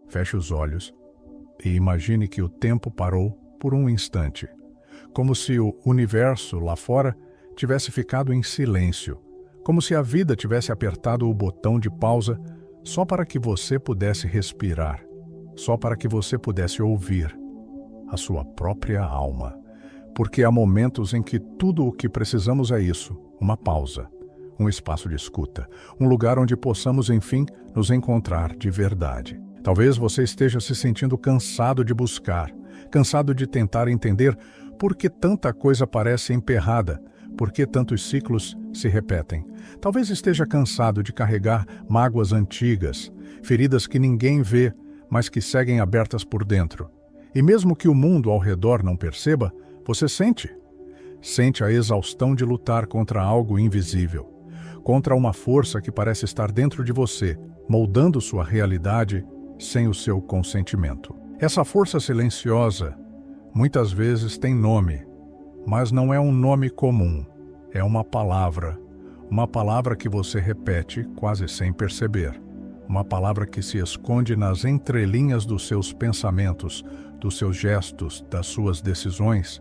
Feche os olhos e imagine que o tempo parou por um instante, como se o universo lá fora tivesse ficado em silêncio, como se a vida tivesse apertado o botão de pausa só para que você pudesse respirar, só para que você pudesse ouvir a sua própria alma. Porque há momentos em que tudo o que precisamos é isso, uma pausa, um espaço de escuta, um lugar onde possamos, enfim, nos encontrar de verdade. Talvez você esteja se sentindo cansado de buscar, cansado de tentar entender por que tanta coisa parece emperrada, por que tantos ciclos se repetem. Talvez esteja cansado de carregar mágoas antigas, feridas que ninguém vê, mas que seguem abertas por dentro. E mesmo que o mundo ao redor não perceba, você sente. Sente a exaustão de lutar contra algo invisível, contra uma força que parece estar dentro de você, moldando sua realidade sem o seu consentimento. Essa força silenciosa muitas vezes tem nome, mas não é um nome comum. É uma palavra que você repete quase sem perceber. Uma palavra que se esconde nas entrelinhas dos seus pensamentos, dos seus gestos, das suas decisões.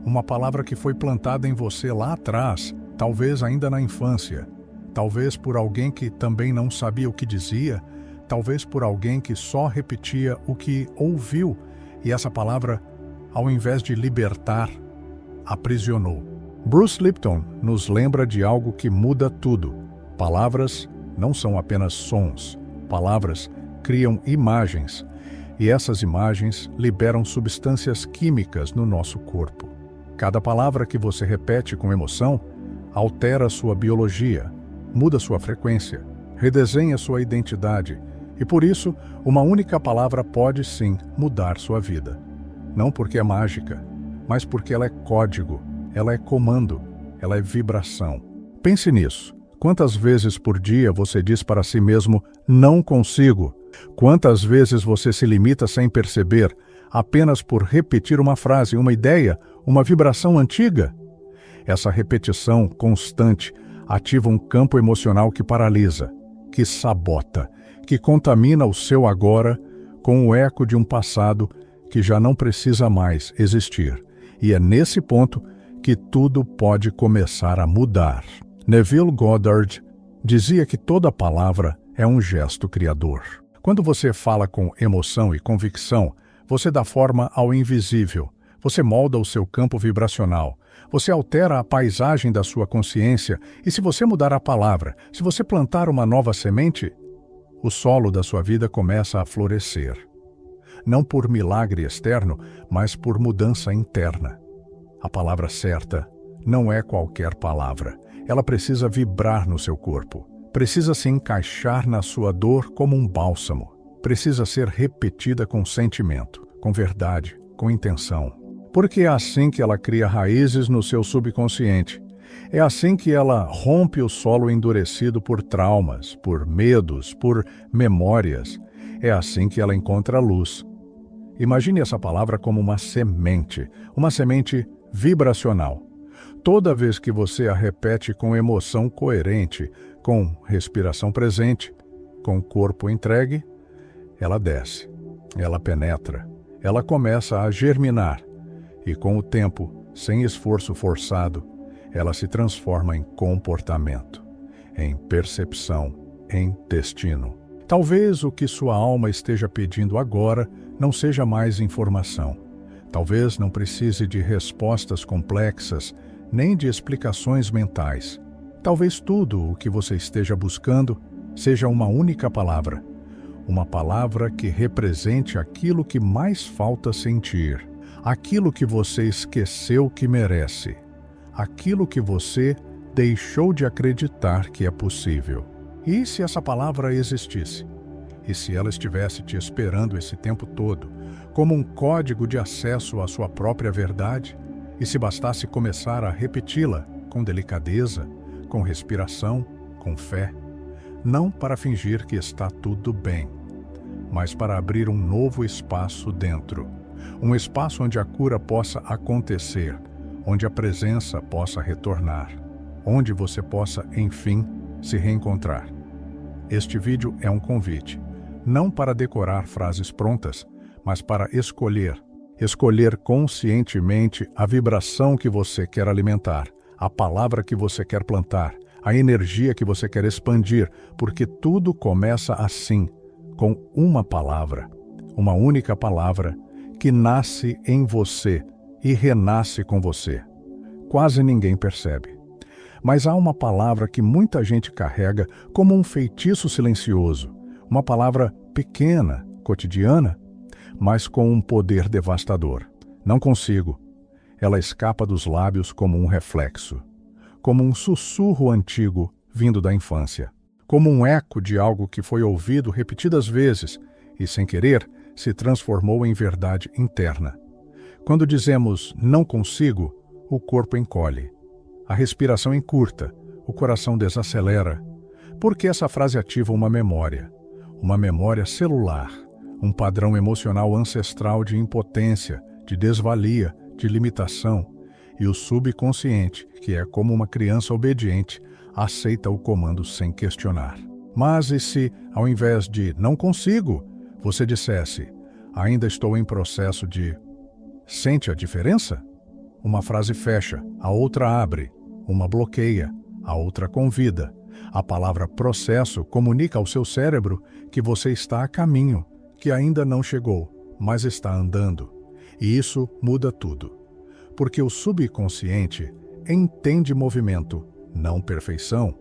Uma palavra que foi plantada em você lá atrás, talvez ainda na infância, talvez por alguém que também não sabia o que dizia, talvez por alguém que só repetia o que ouviu, e essa palavra, ao invés de libertar, aprisionou. Bruce Lipton nos lembra de algo que muda tudo. Palavras não são apenas sons, palavras criam imagens, e essas imagens liberam substâncias químicas no nosso corpo. Cada palavra que você repete com emoção altera sua biologia, muda sua frequência, redesenha sua identidade, e por isso, uma única palavra pode sim mudar sua vida. Não porque é mágica, mas porque ela é código, ela é comando, ela é vibração. Pense nisso. Quantas vezes por dia você diz para si mesmo, não consigo? Quantas vezes você se limita sem perceber, apenas por repetir uma frase, uma ideia, uma vibração antiga? Essa repetição constante ativa um campo emocional que paralisa, que sabota, que contamina o seu agora com o eco de um passado que já não precisa mais existir. E é nesse ponto que tudo pode começar a mudar. Neville Goddard dizia que toda palavra é um gesto criador. Quando você fala com emoção e convicção, você dá forma ao invisível, você molda o seu campo vibracional, você altera a paisagem da sua consciência, e se você mudar a palavra, se você plantar uma nova semente, o solo da sua vida começa a florescer. Não por milagre externo, mas por mudança interna. A palavra certa não é qualquer palavra. Ela precisa vibrar no seu corpo. Precisa se encaixar na sua dor como um bálsamo. Precisa ser repetida com sentimento, com verdade, com intenção. Porque é assim que ela cria raízes no seu subconsciente. É assim que ela rompe o solo endurecido por traumas, por medos, por memórias. É assim que ela encontra luz. Imagine essa palavra como uma semente vibracional. Toda vez que você a repete com emoção coerente, com respiração presente, com o corpo entregue, ela desce, ela penetra, ela começa a germinar e com o tempo, sem esforço forçado, ela se transforma em comportamento, em percepção, em destino. Talvez o que sua alma esteja pedindo agora não seja mais informação. Talvez não precise de respostas complexas, nem de explicações mentais. Talvez tudo o que você esteja buscando seja uma única palavra. Uma palavra que represente aquilo que mais falta sentir, aquilo que você esqueceu que merece, aquilo que você deixou de acreditar que é possível. E se essa palavra existisse? E se ela estivesse te esperando esse tempo todo, como um código de acesso à sua própria verdade? E se bastasse começar a repeti-la com delicadeza, com respiração, com fé? Não para fingir que está tudo bem, mas para abrir um novo espaço dentro. Um espaço onde a cura possa acontecer, onde a presença possa retornar, onde você possa, enfim, se reencontrar. Este vídeo é um convite não para decorar frases prontas, mas para escolher conscientemente a vibração que você quer alimentar, a palavra que você quer plantar, a energia que você quer expandir, porque tudo começa assim, com uma palavra, uma única palavra que nasce em você e renasce com você. Quase ninguém percebe. Mas há uma palavra que muita gente carrega como um feitiço silencioso, uma palavra pequena, cotidiana, mas com um poder devastador. Não consigo. Ela escapa dos lábios como um reflexo, como um sussurro antigo vindo da infância, como um eco de algo que foi ouvido repetidas vezes e, sem querer, se transformou em verdade interna. Quando dizemos não consigo, o corpo encolhe, a respiração encurta, o coração desacelera, porque essa frase ativa uma memória celular, um padrão emocional ancestral de impotência, de desvalia, de limitação, e o subconsciente, que é como uma criança obediente, aceita o comando sem questionar. Mas e se, ao invés de não consigo, você dissesse, ainda estou em processo de... Sente a diferença? Uma frase fecha, a outra abre, uma bloqueia, a outra convida. A palavra processo comunica ao seu cérebro que você está a caminho, que ainda não chegou, mas está andando. E isso muda tudo. Porque o subconsciente entende movimento, não perfeição.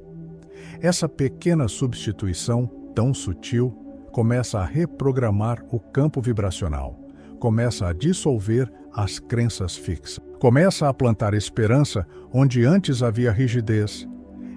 Essa pequena substituição, tão sutil, começa a reprogramar o campo vibracional, começa a dissolver as crenças fixas, começa a plantar esperança onde antes havia rigidez.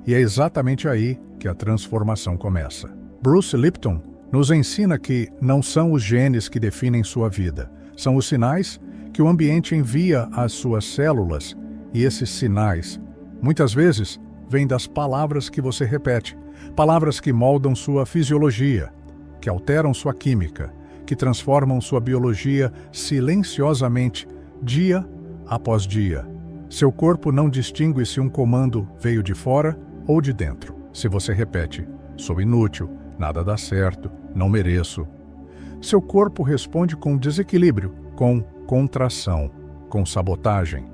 E é exatamente aí que a transformação começa. Bruce Lipton nos ensina que não são os genes que definem sua vida, são os sinais que o ambiente envia às suas células, e esses sinais, muitas vezes, vêm das palavras que você repete, palavras que moldam sua fisiologia, que alteram sua química, que transformam sua biologia silenciosamente, dia após dia. Seu corpo não distingue se um comando veio de fora ou de dentro. Se você repete, sou inútil, nada dá certo, não mereço. Seu corpo responde com desequilíbrio, com contração, com sabotagem,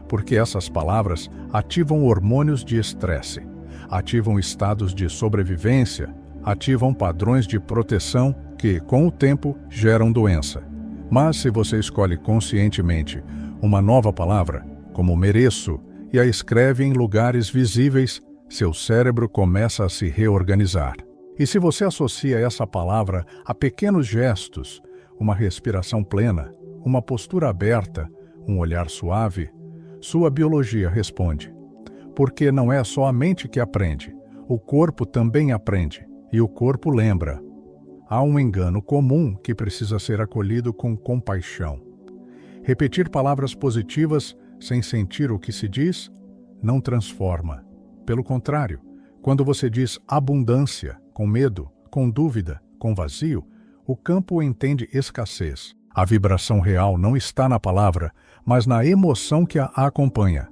porque essas palavras ativam hormônios de estresse, ativam estados de sobrevivência, ativam padrões de proteção que, com o tempo, geram doença. Mas se você escolhe conscientemente uma nova palavra, como mereço, e a escreve em lugares visíveis, seu cérebro começa a se reorganizar. E se você associa essa palavra a pequenos gestos, uma respiração plena, uma postura aberta, um olhar suave, sua biologia responde. Porque não é só a mente que aprende, o corpo também aprende, e o corpo lembra. Há um engano comum que precisa ser acolhido com compaixão. Repetir palavras positivas sem sentir o que se diz, não transforma. Pelo contrário, quando você diz abundância, com medo, com dúvida, com vazio, o campo entende escassez. A vibração real não está na palavra, mas na emoção que a acompanha.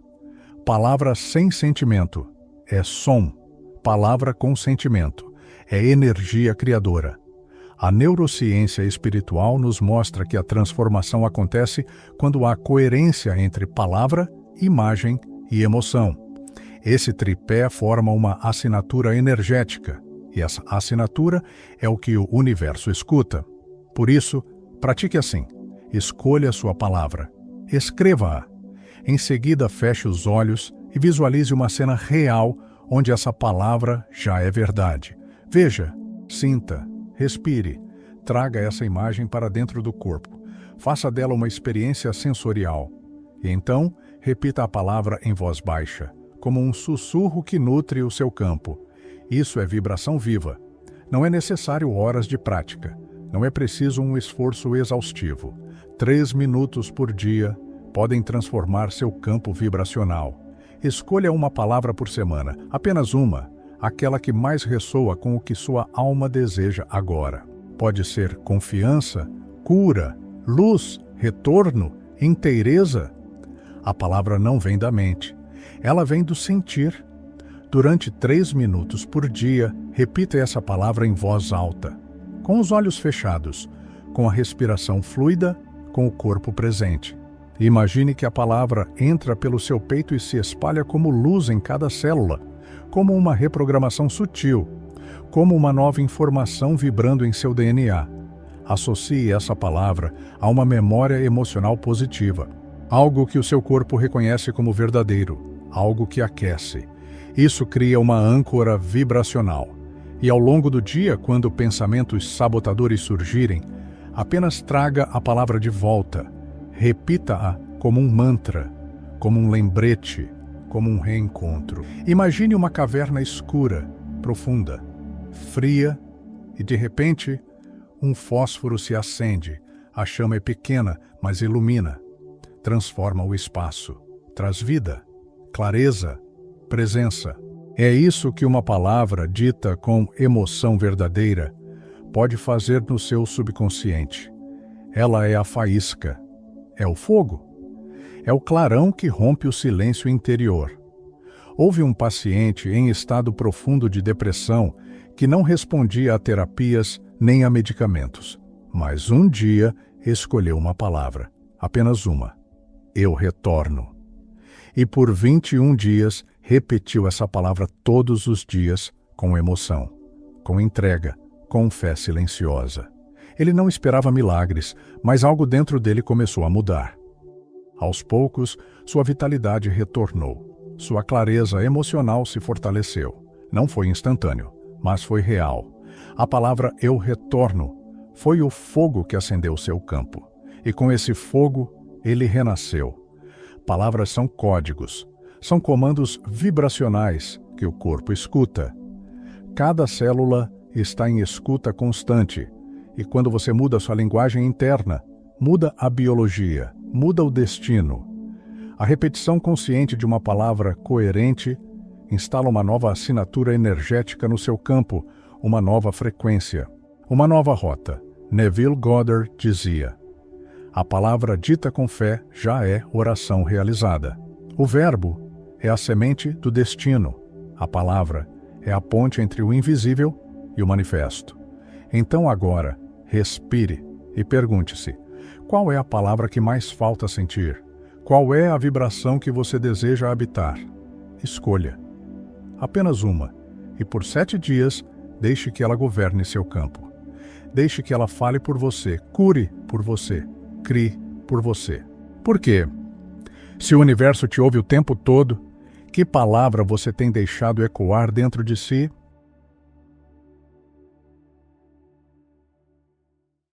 Palavra sem sentimento é som. Palavra com sentimento é energia criadora. A neurociência espiritual nos mostra que a transformação acontece quando há coerência entre palavra, imagem e emoção. Esse tripé forma uma assinatura energética, e essa assinatura é o que o universo escuta. Por isso, pratique assim. Escolha sua palavra. Escreva-a. Em seguida, feche os olhos e visualize uma cena real onde essa palavra já é verdade. Veja, sinta, respire. Traga essa imagem para dentro do corpo. Faça dela uma experiência sensorial. E então, repita a palavra em voz baixa, como um sussurro que nutre o seu campo. Isso é vibração viva. Não é necessário horas de prática. Não é preciso um esforço exaustivo. 3 minutos por dia podem transformar seu campo vibracional. Escolha uma palavra por semana, apenas uma, aquela que mais ressoa com o que sua alma deseja agora. Pode ser confiança, cura, luz, retorno, inteireza. A palavra não vem da mente. Ela vem do sentir. Durante 3 minutos por dia, repita essa palavra em voz alta, com os olhos fechados, com a respiração fluida, com o corpo presente. Imagine que a palavra entra pelo seu peito e se espalha como luz em cada célula, como uma reprogramação sutil, como uma nova informação vibrando em seu DNA. Associe essa palavra a uma memória emocional positiva, algo que o seu corpo reconhece como verdadeiro, algo que aquece. Isso cria uma âncora vibracional. E ao longo do dia, quando pensamentos sabotadores surgirem, apenas traga a palavra de volta. Repita-a como um mantra, como um lembrete, como um reencontro. Imagine uma caverna escura, profunda, fria, e de repente, um fósforo se acende. A chama é pequena, mas ilumina. Transforma o espaço. Traz vida, clareza, presença. É isso que uma palavra dita com emoção verdadeira pode fazer no seu subconsciente. Ela é a faísca, é o fogo, é o clarão que rompe o silêncio interior. Houve um paciente em estado profundo de depressão que não respondia a terapias nem a medicamentos, mas um dia escolheu uma palavra, apenas uma: eu retorno. E por 21 dias repetiu essa palavra todos os dias com emoção, com entrega, com fé silenciosa. Ele não esperava milagres, mas algo dentro dele começou a mudar. Aos poucos, sua vitalidade retornou. Sua clareza emocional se fortaleceu. Não foi instantâneo, mas foi real. A palavra eu retorno foi o fogo que acendeu seu campo. E com esse fogo, ele renasceu. Palavras são códigos, são comandos vibracionais que o corpo escuta. Cada célula está em escuta constante, e quando você muda sua linguagem interna, muda a biologia, muda o destino. A repetição consciente de uma palavra coerente instala uma nova assinatura energética no seu campo, uma nova frequência, uma nova rota. Neville Goddard dizia: a palavra dita com fé já é oração realizada. O verbo é a semente do destino. A palavra é a ponte entre o invisível e o manifesto. Então agora, respire e pergunte-se: qual é a palavra que mais falta sentir? Qual é a vibração que você deseja habitar? Escolha. Apenas uma. E por 7 dias, deixe que ela governe seu campo. Deixe que ela fale por você, cure por você, crie por você. Por quê? Se o universo te ouve o tempo todo, que palavra você tem deixado ecoar dentro de si?